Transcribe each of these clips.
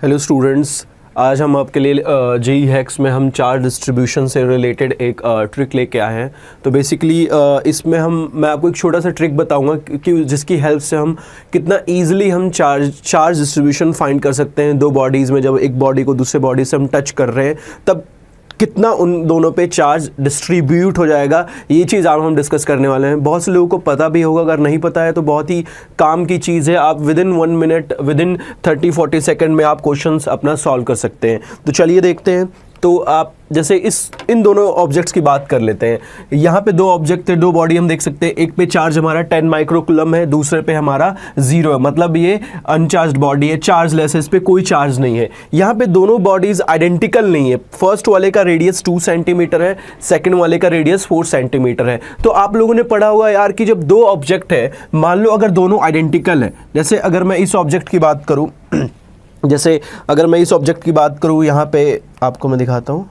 Hello students, आज हम आपके लिए जेई हैक्स में हम चार्ज डिस्ट्रीब्यूशन से रिलेटेड एक ट्रिक लेके आए हैं। तो बेसिकली इसमें मैं आपको एक छोटा सा ट्रिक बताऊंगा कि जिसकी हेल्प से हम कितना ईजिली हम चार्ज डिस्ट्रीब्यूशन फाइंड कर सकते हैं दो बॉडीज़ में। जब एक बॉडी को दूसरे बॉडी से हम टच कर रहे हैं तब कितना उन दोनों पे चार्ज डिस्ट्रीब्यूट हो जाएगा, ये चीज़ आज हम डिस्कस करने वाले हैं। बहुत से लोगों को पता भी होगा, अगर नहीं पता है तो बहुत ही काम की चीज़ है। आप विदिन 1 मिनट, विदिन 30-40 सेकेंड में आप क्वेश्चंस अपना सॉल्व कर सकते हैं। तो चलिए देखते हैं। तो आप जैसे इन दोनों ऑब्जेक्ट्स की बात कर लेते हैं। यहाँ पे दो ऑब्जेक्ट है, दो बॉडी हम देख सकते हैं। एक पे चार्ज हमारा 10 माइक्रोकुलम है, दूसरे पे हमारा 0 है, मतलब ये अनचार्ज बॉडी है, चार्जलेस है, इस पे कोई चार्ज नहीं है। यहाँ पे दोनों बॉडीज आइडेंटिकल नहीं है। फर्स्ट वाले का रेडियस 2 सेंटीमीटर है, सेकेंड वाले का रेडियस 4 सेंटीमीटर है। तो आप लोगों ने पढ़ा होगा यार कि जब दो ऑब्जेक्ट है, मान लो अगर दोनों आइडेंटिकल है, जैसे अगर मैं इस ऑब्जेक्ट की बात करूँ यहाँ पे आपको मैं दिखाता हूँ।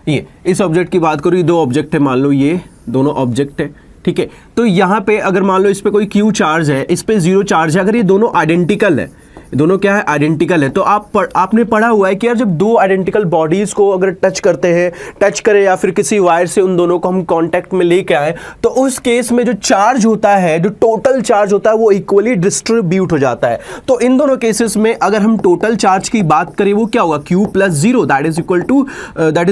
ये इस ऑब्जेक्ट की बात करूँ, ये दो ऑब्जेक्ट है, मान लो ये दोनों ऑब्जेक्ट है, ठीक है। तो यहाँ पे अगर मान लो इस पे कोई Q चार्ज है, इस पे 0 चार्ज है, अगर ये दोनों आइडेंटिकल है, दोनों क्या है, आइडेंटिकल है, तो आपने पढ़ा हुआ है कि यार जब दो आइडेंटिकल बॉडीज को अगर टच करें या फिर किसी वायर से उन दोनों को हम कांटेक्ट में लेके आए, तो उस केस में जो चार्ज होता है, जो टोटल चार्ज होता है, वो इक्वली डिस्ट्रीब्यूट हो जाता है। तो इन दोनों केसेस में अगर हम टोटल चार्ज की बात करें, वो क्या होगा, Q + 0 that is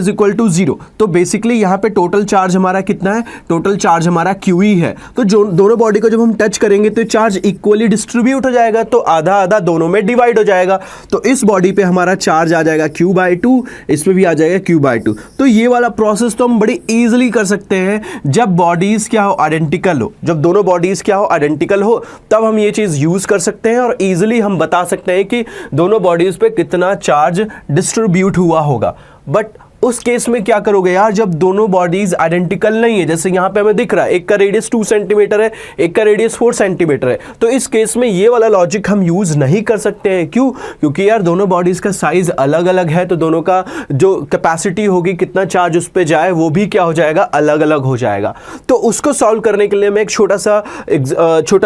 equal to 0। तो बेसिकली यहाँ पे टोटल चार्ज हमारा कितना है, टोटल चार्ज हमारा Q ही है। तो जो दोनों बॉडी को जब हम टच करेंगे तो चार्ज इक्वली डिस्ट्रीब्यूट हो जाएगा, तो आधा आधा दोनों में डिवाइड हो जाएगा। तो इस बॉडी पे हमारा चार्ज आ जाएगा Q/2, इस पे भी आ जाएगा Q/2। तो ये वाला प्रोसेस तो हम बड़ी इजीली कर सकते हैं जब बॉडीज क्या हो, आइडेंटिकल हो। जब दोनों बॉडीज क्या हो, आइडेंटिकल हो, तब हम ये चीज यूज कर सकते हैं और इजीली हम बता सकते हैं कि दोनों बॉडीज पे कितना चार्ज डिस्ट्रीब्यूट हुआ होगा। बट उस केस में क्या करोगे यार, जब दोनों बॉडीज आइडेंटिकल नहीं है, जैसे यहाँ पे हमें दिख रहा है एक का रेडियस 2 सेंटीमीटर है, एक का रेडियस 4 सेंटीमीटर है, तो इस केस में ये वाला लॉजिक हम यूज नहीं कर सकते हैं। क्यों? क्योंकि यार दोनों बॉडीज का साइज अलग अलग है, तो दोनों का जो कैपेसिटी होगी, कितना चार्ज उस पर जाए, वो भी क्या हो जाएगा, अलग अलग हो जाएगा। तो उसको सॉल्व करने के लिए मैं एक छोटा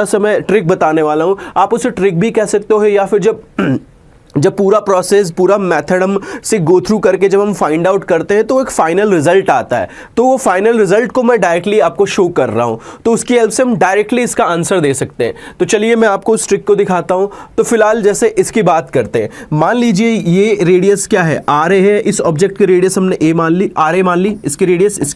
सा मैं ट्रिक बताने वाला हूँ। आप उसे ट्रिक भी कह सकते हो, या फिर जब पूरा प्रोसेस, पूरा मेथड हम से गो थ्रू करके जब हम फाइंड आउट करते हैं तो एक फाइनल रिजल्ट आता है। तो वो फाइनल रिजल्ट को मैं डायरेक्टली आपको शो कर रहा हूं, तो उसकी हेल्प से हम डायरेक्टली इसका आंसर दे सकते हैं। तो चलिए मैं आपको उस ट्रिक को दिखाता हूं। तो फिलहाल जैसे इसकी बात करते हैं, मान लीजिए ये रेडियस क्या है, RA है। इस ऑब्जेक्ट की रेडियस हमने RA मान ली, इसकी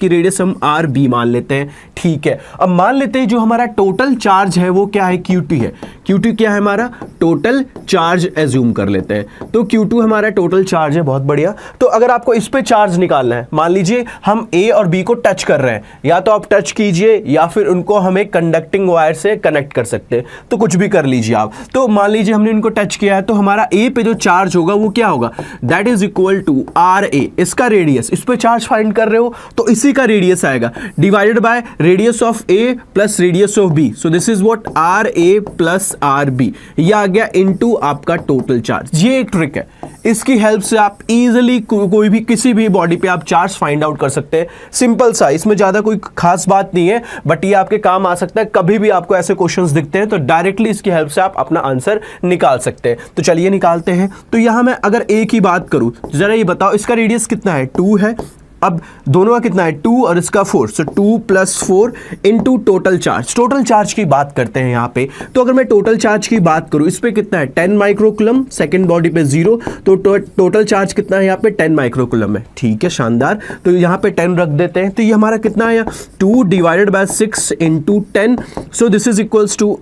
रेडियस हम RB मान लेते हैं, ठीक है। अब मान लेते हैं जो हमारा टोटल चार्ज है वो क्या है, QT है। QT क्या है, हमारा टोटल चार्ज एज्यूम कर लेते हैं। तो Q2 हमारा टोटल चार्ज है, बहुत बढ़िया। तो अगर आपको इस पे चार्ज निकालना है, मान लीजिए हम A और B को टच कर रहे हैं, या तो आप टच कीजिए या फिर उनको हमें कंडक्टिंग वायर से कनेक्ट कर सकते हैं, तो कुछ भी कर लीजिए आप। तो मान लीजिए हमने इनको टच किया है, तो हमारा A पे जो चार्ज होगा वो क्या होगा, that is equal to RA, इसका रेडियस, इस पे चार्ज फाइंड कर रहे हो तो इसी का रेडियस आएगा, divided by radius of A plus radius of B। So this is what RA plus RB, ये आ गया इनटू आपका टोटल चार्ज। ये एक ट्रिक है, इसकी हेल्प से आप इजीली कोई भी किसी भी बॉडी पे आप चार्ज फाइंड आउट कर सकते हैं। सिंपल सा, इसमें ज्यादा कोई खास बात नहीं है, बट ये आपके काम आ सकता है। कभी भी आपको ऐसे क्वेश्चंस दिखते हैं तो डायरेक्टली इसकी हेल्प से आप अपना आंसर निकाल सकते हैं। तो चलिए निकालते हैं। तो यहां मैं अगर A की बात करूं, जरा ये बताओ इसका रेडियस कितना है, 2 है। अब दोनों का कितना है, 2 और इसका 4, सो 2 + 4 into total charge. Total charge की बात करते हैं यहाँ पे। तो अगर मैं टोटल चार्ज की बात करूँ, इस पे कितना है, 10 माइक्रोकुलम, सेकंड बॉडी पे 0, तो टोटल चार्ज कितना है यहाँ पे, 10 माइक्रोकुलम है, ठीक है, शानदार। तो यहाँ पे 10 रख देते हैं। तो ये हमारा कितना है, 2 divided by 6 into 10, so this is equals to,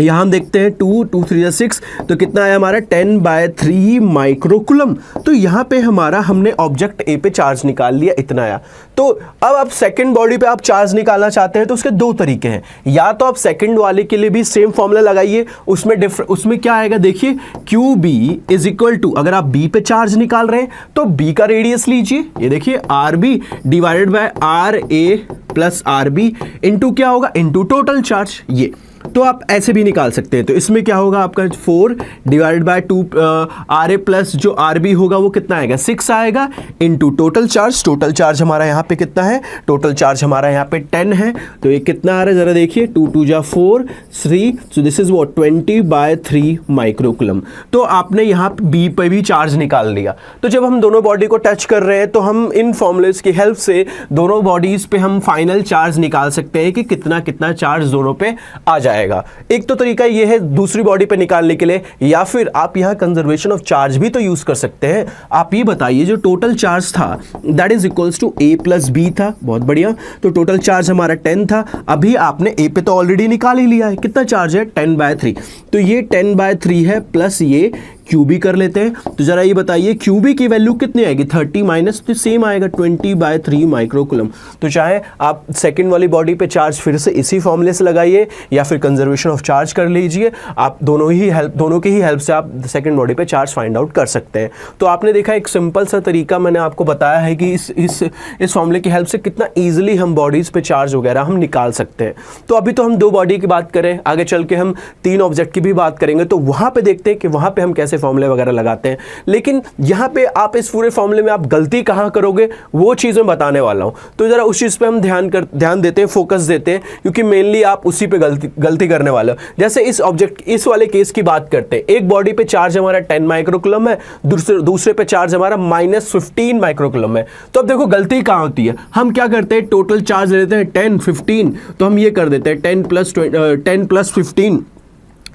यहां हम देखते हैं 2 2 3 6, तो कितना है हमारा 10/3 माइक्रोकुलम। तो यहां पे हमारा हमने ऑब्जेक्ट A पे चार्ज निकाल लिया, इतना आया। तो अब आप सेकंड बॉडी पे आप चार्ज निकालना चाहते हैं तो उसके दो तरीके हैं। या तो आप सेकंड वाले के लिए भी सेम फॉर्मूला लगाइए, उसमें क्या आएगा, देखिए QB इज इक्वल टू, अगर आप B पे चार्ज निकाल रहे हैं तो B का रेडियस लीजिए, ये देखिए RB divided by RA plus RB into क्या होगा, इंटू टोटल चार्ज। ये तो आप ऐसे भी निकाल सकते हैं। तो इसमें क्या होगा आपका 4 divided by 2 R A plus जो आर बी होगा वो कितना आएगा 6 आएगा into total charge. Total charge हमारा यहाँ पे कितना है, टोटल चार्ज हमारा यहाँ पे 10 है, तो ये कितना आ रहा है जरा देखिए 2 2 जा 4 3, सो दिस इज व्हाट 20/3 माइक्रोकूलम। तो आपने यहाँ बी पे भी चार्ज निकाल लिया। तो जब हम दोनों बॉडी को टच कर रहे हैं तो हम इन फॉर्मूलेस की हेल्प से दोनों बॉडीज पे हम फाइनल चार्ज निकाल सकते हैं कि कितना कितना चार्ज दोनों पे आ जाएगा। एक तो तरीका ये है दूसरी बॉडी पे निकालने के लिए, या फिर आप यहाँ कंजर्वेशन ऑफ चार्ज भी तो यूज कर सकते हैं। आप ये बताइए जो टोटल चार्ज था that is equals to A plus B था, बहुत बढ़िया। तो टोटल चार्ज हमारा 10 था, अभी आपने ए पे तो ऑलरेडी निकाल ही लिया है, कितना चार्ज है 10/3, तो ये 10/3 है प्लस ये क्यूबी कर लेते हैं। तो जरा ये बताइए क्यूबी की वैल्यू कितनी आएगी 30 माइनस, तो सेम आएगा 20/3 माइक्रोकूलम। तो चाहे आप सेकंड वाली बॉडी पे चार्ज फिर से इसी फॉर्मूले से लगाइए या फिर कंजर्वेशन ऑफ चार्ज कर लीजिए, आप दोनों की ही हेल्प से आप सेकंड बॉडी पे चार्ज फाइंड आउट कर सकते हैं। तो आपने देखा एक सिंपल सा तरीका मैंने आपको बताया है कि इस फॉर्मूले की हेल्प से कितना ईजिली हम बॉडीज पे चार्ज वगैरह हम निकाल सकते हैं। तो अभी तो हम 2 बॉडी की बात करें, आगे चल के हम 3 ऑब्जेक्ट की भी बात करेंगे, तो वहां पे देखते हैं कि वहां पे हम कैसे फॉर्मूले वगैरह लगाते हैं। लेकिन यहां पे आप इस पूरे फॉर्मूले में आप गलती कहां करोगे वो चीज मैं बताने वाला हूं। तो जरा उस चीज पे हम ध्यान देते हैं, फोकस देते हैं, क्योंकि मेनली आप उसी पे गलती करने वाले हो। जैसे इस वाले केस की बात करते हैं, एक बॉडी पे चार्ज हमारा 10 माइक्रोकूलम है, दूसरे पे चार्ज हमारा -15 माइक्रोकूलम है। तो अब देखो गलती कहां होती है, हम क्या करते हैं टोटल चार्ज लेते हैं 10 15, तो हम ये कर देते हैं 10 प्लस 15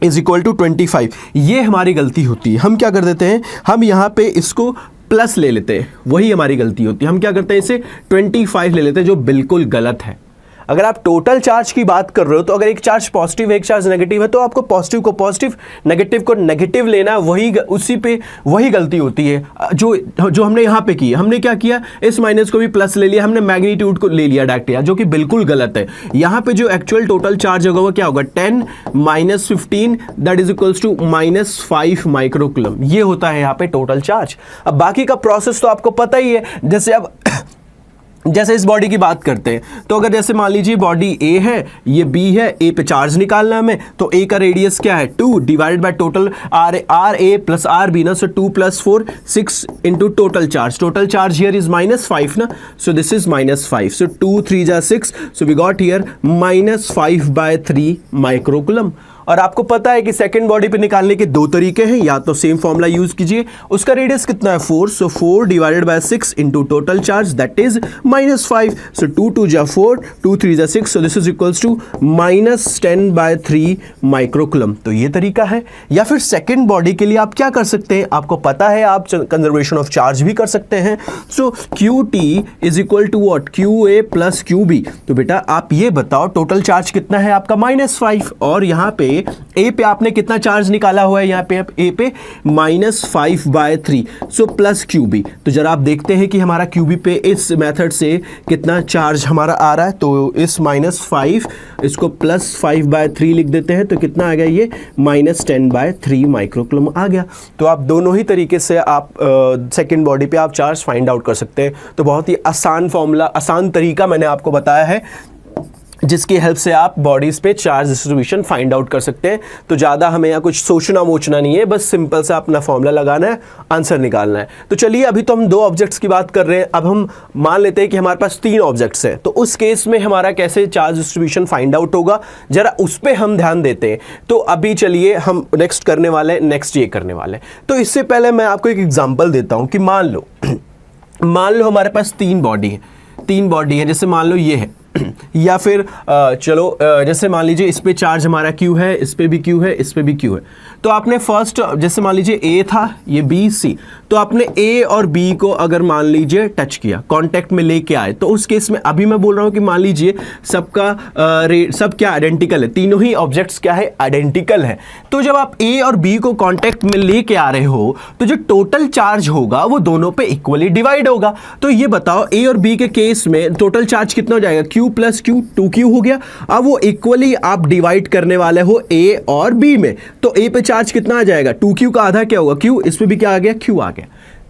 इज इक्वल टू 25। ये हमारी गलती होती है। हम क्या कर देते हैं, हम यहाँ पे इसको प्लस ले लेते हैं, वही हमारी गलती होती है। हम क्या करते हैं इसे 25 ले लेते हैं, जो बिल्कुल गलत है। अगर आप टोटल चार्ज की बात कर रहे हो तो अगर एक चार्ज पॉजिटिव है एक चार्ज नेगेटिव है, तो आपको पॉजिटिव को पॉजिटिव नेगेटिव को नेगेटिव लेना, वही गलती होती है जो हमने यहाँ पे की है। हमने क्या किया, इस माइनस को भी प्लस ले लिया, हमने मैग्नीट्यूड को ले लिया डायरेक्ट, जो कि बिल्कुल गलत है। यहाँ पे जो एक्चुअल टोटल चार्ज होगा वो क्या होगा 10 - 15 that is equals to -5 microcoulomb. ये होता है यहाँ पे टोटल चार्ज। अब बाकी का प्रोसेस तो आपको पता ही है। जैसे इस बॉडी की बात करते हैं, तो अगर जैसे मान लीजिए बॉडी ए है, ये बी है, ए पे चार्ज निकालना है हमें, तो ए का रेडियस क्या है 2 divided by total R A plus R B ना, so 2 + 4 6 into total charge here is -5 ना, सो दिस इज -5, सो 2 3 जा 6, so we got here -5/3 microcoulomb. और आपको पता है कि सेकंड बॉडी पे निकालने के 2 तरीके हैं, या तो सेम फॉर्मूला यूज कीजिए, उसका रेडियस कितना है 4, so 4 divided by 6 into total charge that is -5, so 2 2 जा 4 2 3 जा 6, so this is equals to -10/3 microcoulomb. तो ये तरीका है। या फिर सेकंड बॉडी के लिए आप क्या कर सकते हैं, आपको पता है आप कंजर्वेशन ऑफ चार्ज भी कर सकते हैं। So QT is equal to what QA plus QB। तो बेटा आप ये बताओ टोटल चार्ज कितना है आपका -5, और यहाँ पे ए पे आपने कितना चार्ज निकाला हुआ है, यहाँ पे ए पे -5/3, सो प्लस QB। तो जरा आप देखते हैं कि हमारा QB पे इस मेथड से कितना चार्ज हमारा आ रहा है। तो इस -5 इसको +5/3 लिख देते हैं, तो कितना आ गया ये -10/3 माइक्रोकूलम आ गया। तो आप दोनों ही तरीके से आप सेकेंड बॉडी पे आप चार्ज फाइंड आउट कर सकते हैं। तो बहुत ही आसान फॉर्मूला, आसान तरीका मैंने आपको बताया है, जिसकी हेल्प से आप बॉडीज पे चार्ज डिस्ट्रीब्यूशन फाइंड आउट कर सकते हैं। तो ज़्यादा हमें यहाँ कुछ सोचना मोचना नहीं है, बस सिंपल सा अपना फॉर्मूला लगाना है, आंसर निकालना है। तो चलिए अभी तो हम 2 ऑब्जेक्ट्स की बात कर रहे हैं, अब हम मान लेते हैं कि हमारे पास 3 ऑब्जेक्ट्स हैं। तो उस केस में हमारा कैसे चार्ज डिस्ट्रीब्यूशन फाइंड आउट होगा, जरा उस पर हम ध्यान देते हैं। तो अभी चलिए हम नेक्स्ट करने वाले हैं, नेक्स्ट ये करने वाले हैं। तो इससे पहले मैं आपको एक एग्जाम्पल देता हूँ कि मान लो हमारे पास 3 बॉडी है, जैसे मान लो ये है, या फिर चलो जैसे मान लीजिए इस पे चार्ज हमारा Q है, इस पे भी Q है, इस पे भी Q है। तो आपने फर्स्ट जैसे मान लीजिए A था, ये B C, तो आपने A और B को अगर मान लीजिए टच किया, कांटेक्ट में लेके आए, तो उस केस में अभी मैं बोल रहा हूँ कि मान लीजिए सब क्या आइडेंटिकल है, तीनों ही ऑब्जेक्ट्स क्या है आइडेंटिकल है। तो जब आप A और B को कांटेक्ट में लेके आ रहे हो तो जो टोटल चार्ज होगा वो दोनों पे इक्वली डिवाइड होगा। तो ये बताओ A और B के केस में टोटल चार्ज कितना हो जाएगा, Q + Q 2Q हो गया। अब वो इक्वली आप डिवाइड करने वाले हो A और B में, तो A पे चार्ज कितना आ जाएगा 2Q का आधा क्या होगा Q, इस पे भी क्या आ गया Q आ गया।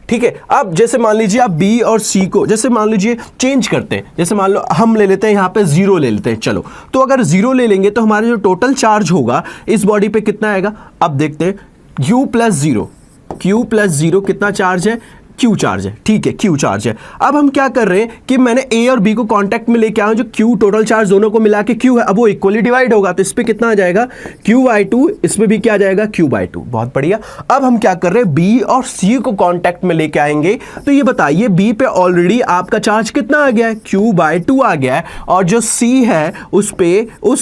ठीक है। अब जैसे मान लीजिए आप बी और सी को जैसे मान लीजिए चेंज करते हैं, जैसे मान लो हम ले लेते हैं यहाँ पे 0 ले लेते हैं, चलो तो अगर 0 ले लेंगे तो हमारा जो टोटल चार्ज होगा इस बॉडी पे कितना आएगा। अब देखते हैं Q प्लस 0 कितना चार्ज है, Q चार्ज है, ठीक है Q चार्ज है। अब हम क्या कर रहे हैं कि मैंने A और B को कांटेक्ट में लेके आया हूं, जो Q टोटल चार्ज दोनों को मिला के Q है, अब वो इक्वली डिवाइड होगा तो इस पे कितना आ जाएगा Q/2, इसमें भी क्या आ जाएगा Q/2। बहुत बढ़िया। अब हम क्या कर रहे हैं B और C को कांटेक्ट में लेके आएंगे, तो ये बताइए B पे ऑलरेडी आपका चार्ज कितना आ गया है, Q/2 आ गया है, और जो C है उस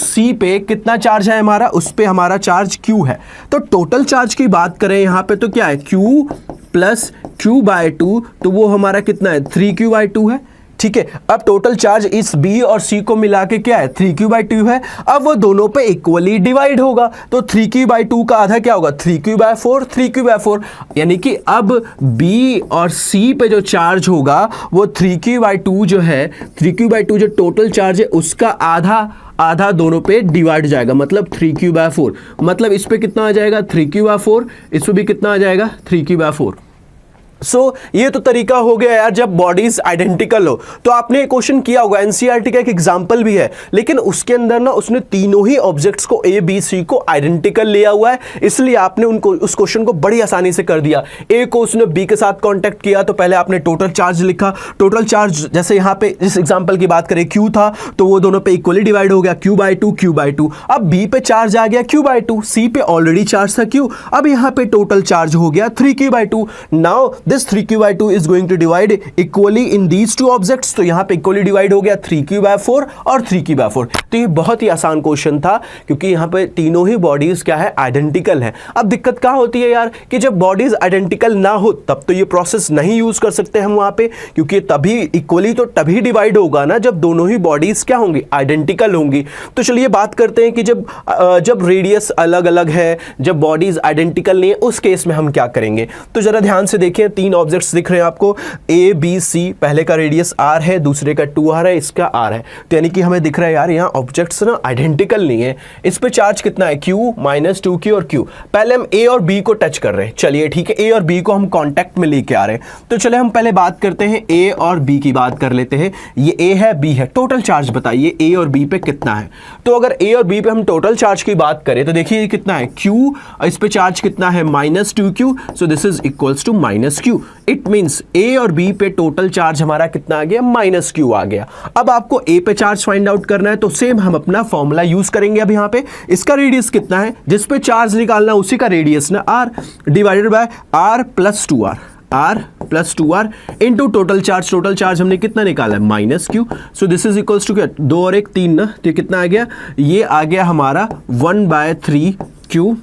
C पे कितना चार्ज है हमारा, उस पे हमारा चार्ज Q है। तो टोटल चार्ज की बात करें यहां पे तो क्या है Q प्लस Q/2, तो वो हमारा कितना है 3Q/2 है, ठीक है। अब टोटल चार्ज इस B और C को मिला के क्या है 3Q/2 है। अब वो दोनों पे इक्वली डिवाइड होगा तो 3Q/2 का आधा क्या होगा 3Q/4, यानी कि अब B और C पे जो चार्ज होगा वो 3Q/2 जो है, 3Q/2 जो टोटल चार्ज है उसका आधा दोनों पे डिवाइड जाएगा, मतलब 3Q/4, मतलब इस पे कितना आ जाएगा 3Q/4, इस पे भी कितना आ जाएगा 3Q/4। ये तो तरीका हो गया यार जब बॉडीज आइडेंटिकल हो। तो आपने एक क्वेश्चन किया होगा, एनसीईआरटी का एक एग्जांपल भी है, लेकिन उसके अंदर ना उसने तीनों ही ऑब्जेक्ट्स को ए बी सी को आइडेंटिकल लिया हुआ है, इसलिए आपने उनको उस क्वेश्चन को बड़ी आसानी से कर दिया। ए को उसने बी के साथ कांटेक्ट किया तो पहले आपने टोटल चार्ज लिखा, टोटल चार्ज जैसे यहाँ पे इस एग्जाम्पल की बात करें Q था तो वो दोनों पे इक्वली डिवाइड हो गया Q/2। अब B पे चार्ज आ गया Q/2, C पे ऑलरेडी चार्ज था Q, अब यहाँ पे टोटल चार्ज हो गया 3Q/2। Now this 3Q/2 is going to divide equally in these two objects, तो यहां पे इक्वली डिवाइड हो गया 3Q/4 और 3Q/4। तो ये बहुत ही आसान क्वेश्चन था क्योंकि यहां पे तीनों ही बॉडीज क्या है आइडेंटिकल है। अब दिक्कत कहां होती है यार कि जब बॉडीज आइडेंटिकल ना हो तब तो ये प्रोसेस नहीं यूज कर सकते हम वहां पे, क्योंकि तभी इक्वली तो तभी डिवाइड होगा ना जब दोनों ही बॉडीज क्या होंगी आइडेंटिकल होंगी। तो चलिए बात करते हैं कि जब रेडियस अलग अलग है, जब बॉडीज आइडेंटिकल नहीं है, उस केस में हम क्या करेंगे। तो जरा ध्यान से देखिए, तीन ऑब्जेक्ट्स दिख रहे हैं आपको A B C, पहले का रेडियस R है, दूसरे का 2R है, इसका R है, तो यानी कि हमें दिख रहा है यार यहाँ ऑब्जेक्ट्स ना आइडेंटिकल नहीं है। इस पे चार्ज कितना है Q माइनस 2Q और Q। पहले हम A और B को टच कर रहे हैं, चलिए ठीक है A और B को हम कांटेक्ट में लेके आ रहे हैं। तो चले हम पहले बात करते हैं A और B की बात कर लेते हैं। ये A है B है, टोटल चार्ज बताइए A और B पे कितना है। तो अगर A और B पे हम टोटल चार्ज की बात करें तो देखिए ये कितना है Q, इस पे चार्ज कितना है minus 2Q, so this is equals to minus Q। It means A और B पे टोटल चार्ज हमारा कितना आ गया माइनस Q आ गया। अब आपको A पे चार्ज फाइंड आउट करना है तो सेम हम अपना फॉर्मूला यूज करेंगे। अब यहाँ पे इसका रेडियस कितना है, जिस पे चार्ज निकालना उसी का रेडियस ना R divided by R plus 2R into total charge हमने कितना निकाला है minus Q। So this is equals to क्या 2 और 1 3 ना, तो कितना आ गया, ये आ गया हमारा 1/3Q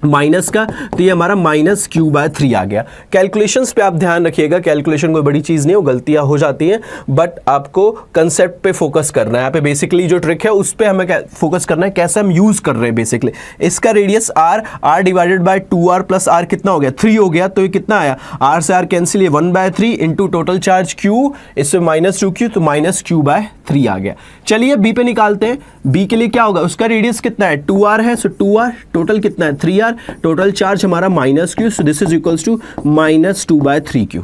माइनस का, तो ये हमारा माइनस Q/3 आ गया। कैलकुलेशंस पे आप ध्यान रखिएगा, कैलकुलेशन कोई बड़ी चीज़ नहीं हो, गलतियां हो जाती हैं, बट आपको कंसेप्ट पे फोकस करना है। यहाँ पे बेसिकली जो ट्रिक है उस पे हमें फोकस करना है, कैसे हम यूज़ कर रहे हैं। बेसिकली इसका radius R divided bye 2R plus R कितना हो गया 3 हो गया, तो ये कितना आया R से R कैंसिल, ये 1/3 इंटू टोटल चार्ज Q, इससे माइनस 2Q, तो माइनस Q/3 आ गया। चलिए B पे निकालते हैं। B के लिए क्या होगा, उसका रेडियस कितना है 2R है, सो 2R टोटल कितना है 3R, टोटल चार्ज हमारा minus Q, so this is equals to minus 2/3Q।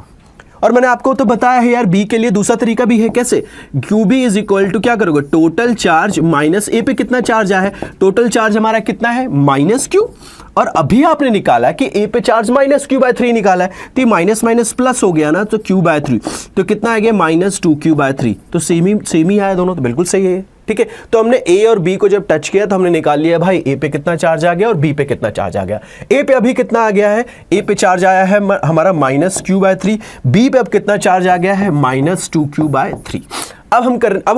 और मैंने आपको तो बताया है यार B के लिए दूसरा तरीका भी है, कैसे QB इज इक्वल टू क्या करोगे टोटल चार्ज माइनस A पे कितना चार्ज आया है, टोटल चार्ज हमारा कितना है माइनस Q, और अभी आपने निकाला कि A पे चार्ज माइनस Q/3 निकाला है, तो माइनस माइनस प्लस हो गया ना, तो Q/3, तो कितना आ गया माइनस 2Q/3, तो सेम ही आया दोनों, तो बिल्कुल सही है। ठीक है, तो हमने A और B को जब टच किया तो हमने निकाल लिया भाई A पे कितना चार्ज आ गया और B पे कितना चार्ज आ गया। A पे अभी कितना आ गया है, A पे चार्ज आया है हमारा माइनस Q/3, B पे अब कितना चार्ज आ गया है माइनस 2Q/3। अब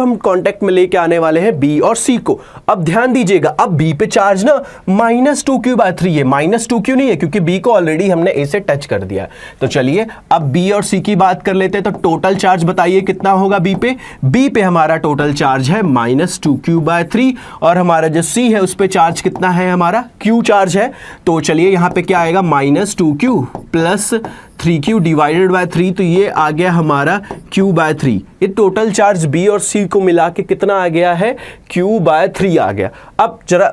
हम कांटेक्ट में लेके आने वाले हैं B और C को। अब ध्यान दीजिएगा, अब B पे चार्ज ना माइनस 2Q/3 है, माइनस 2Q नहीं है क्योंकि B को ऑलरेडी हमने A से टच कर दिया। तो चलिए अब B और C की बात कर लेते हैं। तो टोटल चार्ज बताइए कितना होगा B पे हमारा टोटल चार्ज है माइनस 2Q/3, और हमारा जो C है उस पे चार्ज कितना है हमारा Q चार्ज है। तो चलिए यहाँ पे क्या आएगा minus 2Q plus 3Q divided by 3, तो ये आ गया हमारा Q/3। ये टोटल चार्ज B और C को मिला के कितना आ गया है Q/3 आ गया। अब जरा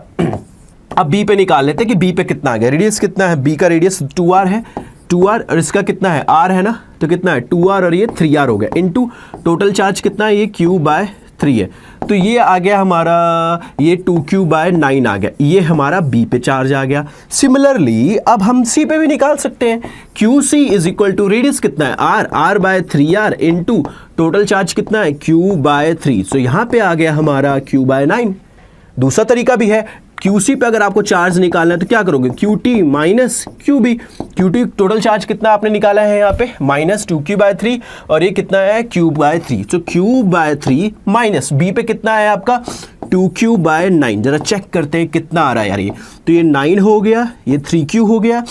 अब B पे निकाल लेते हैं कि B पे कितना आ गया, रेडियस कितना है, B का रेडियस 2R है, 2r और इसका कितना है r है ना, तो कितना है 2r और ये 3r हो गया, इनटू टोटल चार्ज कितना है ये q/3 है, तो ये आ गया हमारा ये 2q/9 आ गया, ये हमारा b पे चार्ज आ गया। सिमिलरली अब हम c पे भी निकाल सकते हैं, QC is equal to radius कितना है r/3r इनटू टोटल चार्ज कितना है q/3, सो यहां पे आ गया हमारा q/9। दूसरा तरीका भी है, QC पे अगर आपको चार्ज निकालना है तो क्या करोगे, QT minus QB, QT total charge कितना आपने निकाला है यहाँ पे माइनस 2q/3 और ये कितना है q/3, तो q/3 माइनस b पे कितना है आपका 2q/9, जरा चेक करते हैं कितना आ रहा है यार ये, तो ये 9 हो गया, ये 3q हो गया,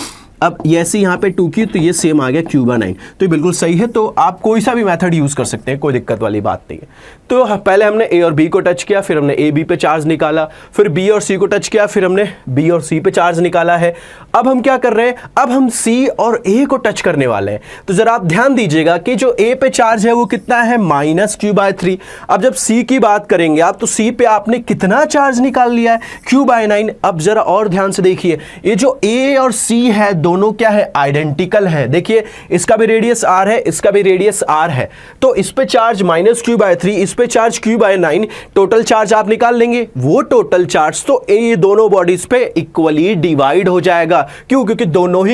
अब ऐसे यहाँ पे 2q तो ये सेम आ गया q/9, तो ये बिल्कुल सही है। तो आप कोई सा भी मेथड यूज कर सकते हैं, कोई दिक्कत वाली बात नहीं है। तो पहले हमने a और b को टच किया, फिर हमने a b पे चार्ज निकाला, फिर b और c को टच किया, फिर हमने b और c पे चार्ज निकाला है। अब हम क्या कर रहे हैं, अब हम c और a को टच करने वाले हैं। तो जरा आप ध्यान दीजिएगा कि जो a पे चार्ज है वो कितना है -q/3। अब जब c की बात करेंगे आप, तो c पे आपने कितना चार्ज निकाल लिया है q/9। अब जरा और ध्यान से देखिए, ये जो a और c है दोनों क्या है, आइडेंटिकल है। देखिए इसका भी रेडियस r है, इसका भी रेडियस r है, तो इस पे चार्ज -q/3, इस पे चार्ज q/9, टोटल चार्ज आप निकाल लेंगे। वो टोटल चार्ज तो ये दोनों बॉडीज पे इक्वली डिवाइड हो जाएगा। क्यों, क्योंकि दोनों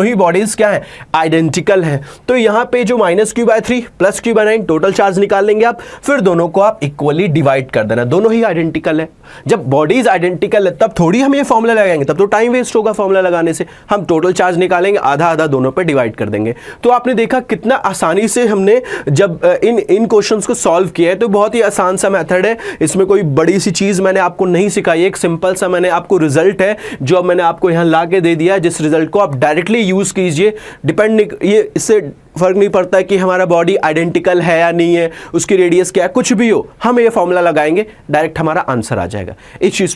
ही बॉडीज क्या है, आइडेंटिकल है। तो यहां पे जो -q/3 plus q/9 total charge निकाल लेंगे आप, फिर दोनों को आप इक्वली डिवाइड कर देना, दोनों ही आइडेंटिकल है। जब बॉडीज आइडेंटिकल है तब थोड़ी हम ये फॉर्मूला लगाएंगे, तब तो टाइम वेस्ट होगा फॉर्मूला लगाने से। हम टोटल चार्ज निकालेंगे, आधा आधा दोनों पे डिवाइड कर देंगे। तो आपने देखा कितना आसानी से हमने जब इन क्वेश्चंस को सॉल्व किया है, तो बहुत ही आसान सा मेथड है, इसमें कोई बड़ी सी चीज मैंने आपको नहीं सिखाई, एक सिंपल सा मैंने आपको रिजल्ट है जो अब मैंने आपको यहां ला के दे दिया, जिस रिजल्ट को आप डायरेक्टली यूज कीजिए। ये इससे फर्क नहीं पड़ता है कि हमारा बॉडी आइडेंटिकल है या नहीं है, उसकी रेडियस क्या है, कुछ भी हो, हम ये फॉर्मूला लगाएंगे, डायरेक्ट हमारा आंसर आ जाएगा। इस चीज़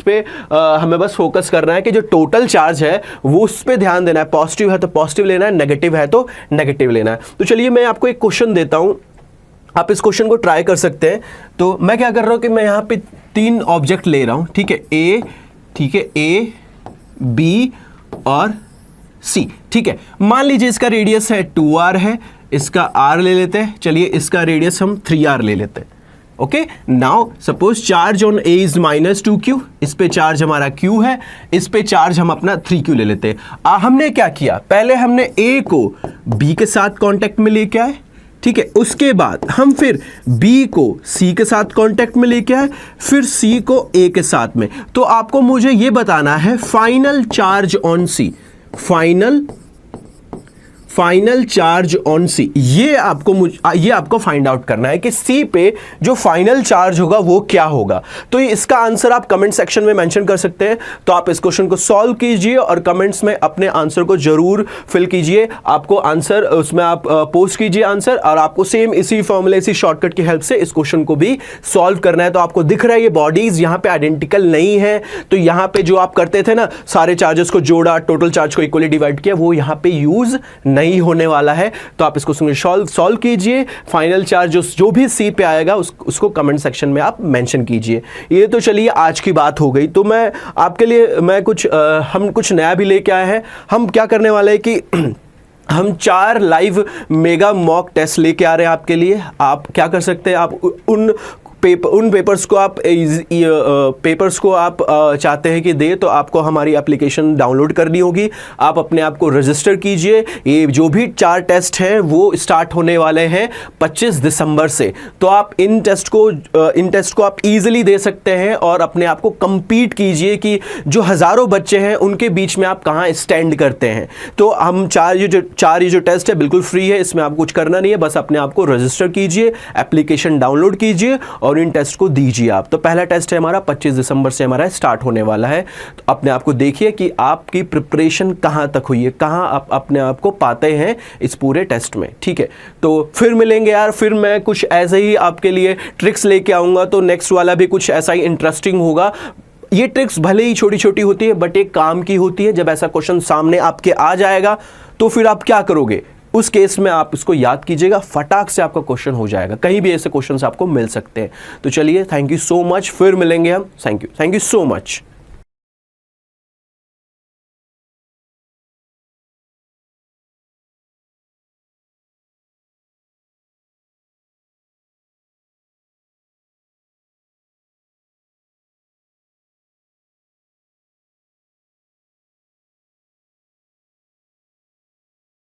पे हमें बस फोकस करना है कि जो टोटल चार्ज है वो उस पर ध्यान देना है। पॉजिटिव है तो पॉजिटिव लेना है, नेगेटिव है तो नेगेटिव लेना है। तो चलिए मैं आपको एक क्वेश्चन देता हूं, आप इस क्वेश्चन को ट्राई कर सकते हैं। तो मैं क्या कर रहा हूं कि मैं यहां पे 3 ऑब्जेक्ट ले रहा हूं, ठीक है, ए बी और सी, ठीक है। मान लीजिए इसका रेडियस है 2r है, इसका r ले लेते हैं, चलिए इसका रेडियस हम 3r ले लेते हैं। Okay, now suppose charge on a is -2q, इस पे चार्ज हमारा q है, इस पे चार्ज हम अपना 3q ले लेते हैं। हमने क्या किया, पहले हमने a को b के साथ कांटेक्ट में लेके आए, ठीक है, उसके बाद हम फिर B को C के साथ कांटेक्ट में लेके आए, फिर C को A के साथ में। तो आपको मुझे ये बताना है final charge on C, final charge on C, ये आपको फाइंड आउट करना है कि सी पे जो फाइनल चार्ज होगा वो क्या होगा। तो इसका आंसर आप कमेंट सेक्शन में मेंशन कर सकते हैं। तो आप इस क्वेश्चन को सॉल्व कीजिए और कमेंट्स में अपने आंसर को जरूर फिल कीजिए। आपको आंसर उसमें आप पोस्ट कीजिए आंसर, और आपको सेम इसी फॉर्मूले, इसी शॉर्टकट की हेल्प से इस क्वेश्चन को भी सॉल्व करना है। तो आपको दिख रहा है ये बॉडीज यहाँ पे आइडेंटिकल नहीं है, तो यहाँ पे जो आप करते थे ना, सारे चार्जेस को जोड़ा, टोटल चार्ज को इक्वली डिवाइड किया, वो यहाँ पे यूज नहीं होने वाला है। तो आप इसको सॉल्व कीजिए। फाइनल चार्ज जो भी सी पे आएगा उसको कमेंट सेक्शन में आप मेंशन कीजिए। ये तो चलिए आज की बात हो गई। तो मैं आपके लिए हम कुछ नया भी लेके आए हैं। हम क्या करने वाले हैं कि हम 4 लाइव मेगा मॉक टेस्ट लेके आ रहे हैं आपके लिए। आप क्या कर सकते हैं, आप उन पेपर्स को आप चाहते हैं कि दे, तो आपको हमारी एप्लीकेशन डाउनलोड करनी होगी। आप अपने आप को रजिस्टर कीजिए। ये जो भी 4 टेस्ट हैं वो स्टार्ट होने वाले हैं 25 दिसंबर से। तो आप इन टेस्ट को आप इजीली दे सकते हैं और अपने आप को compete कीजिए कि जो हज़ारों बच्चे हैं उनके बीच में आप कहाँ स्टैंड करते हैं। तो हम ये जो टेस्ट है बिल्कुल फ्री है, इसमें आपको कुछ करना नहीं है, बस अपने आप को रजिस्टर कीजिए, एप्लीकेशन डाउनलोड कीजिए और इन टेस्ट को दीजिए आप। तो पहला टेस्ट है हमारा 25 दिसंबर से हमारा स्टार्ट होने वाला है। तो अपने आप को देखिए कि आपकी प्रिपरेशन कहां तक हुई है, कहां आप अपने आप को पाते हैं इस पूरे टेस्ट में। ठीक है, तो फिर मिलेंगे यार, फिर मैं कुछ ऐसे ही आपके लिए ट्रिक्स लेके आऊंगा। तो नेक्स्ट वाला भी कुछ ऐसा ही इंटरेस्टिंग होगा। ये ट्रिक्स भले ही छोटी छोटी होती है बट एक काम की होती है। जब ऐसा क्वेश्चन सामने आपके आ जाएगा तो फिर आप क्या करोगे, उस केस में आप इसको याद कीजिएगा, फटाक से आपका क्वेश्चन हो जाएगा। कहीं भी ऐसे क्वेश्चंस आपको मिल सकते हैं। तो चलिए, थैंक यू सो मच, फिर मिलेंगे हम। Thank you so much.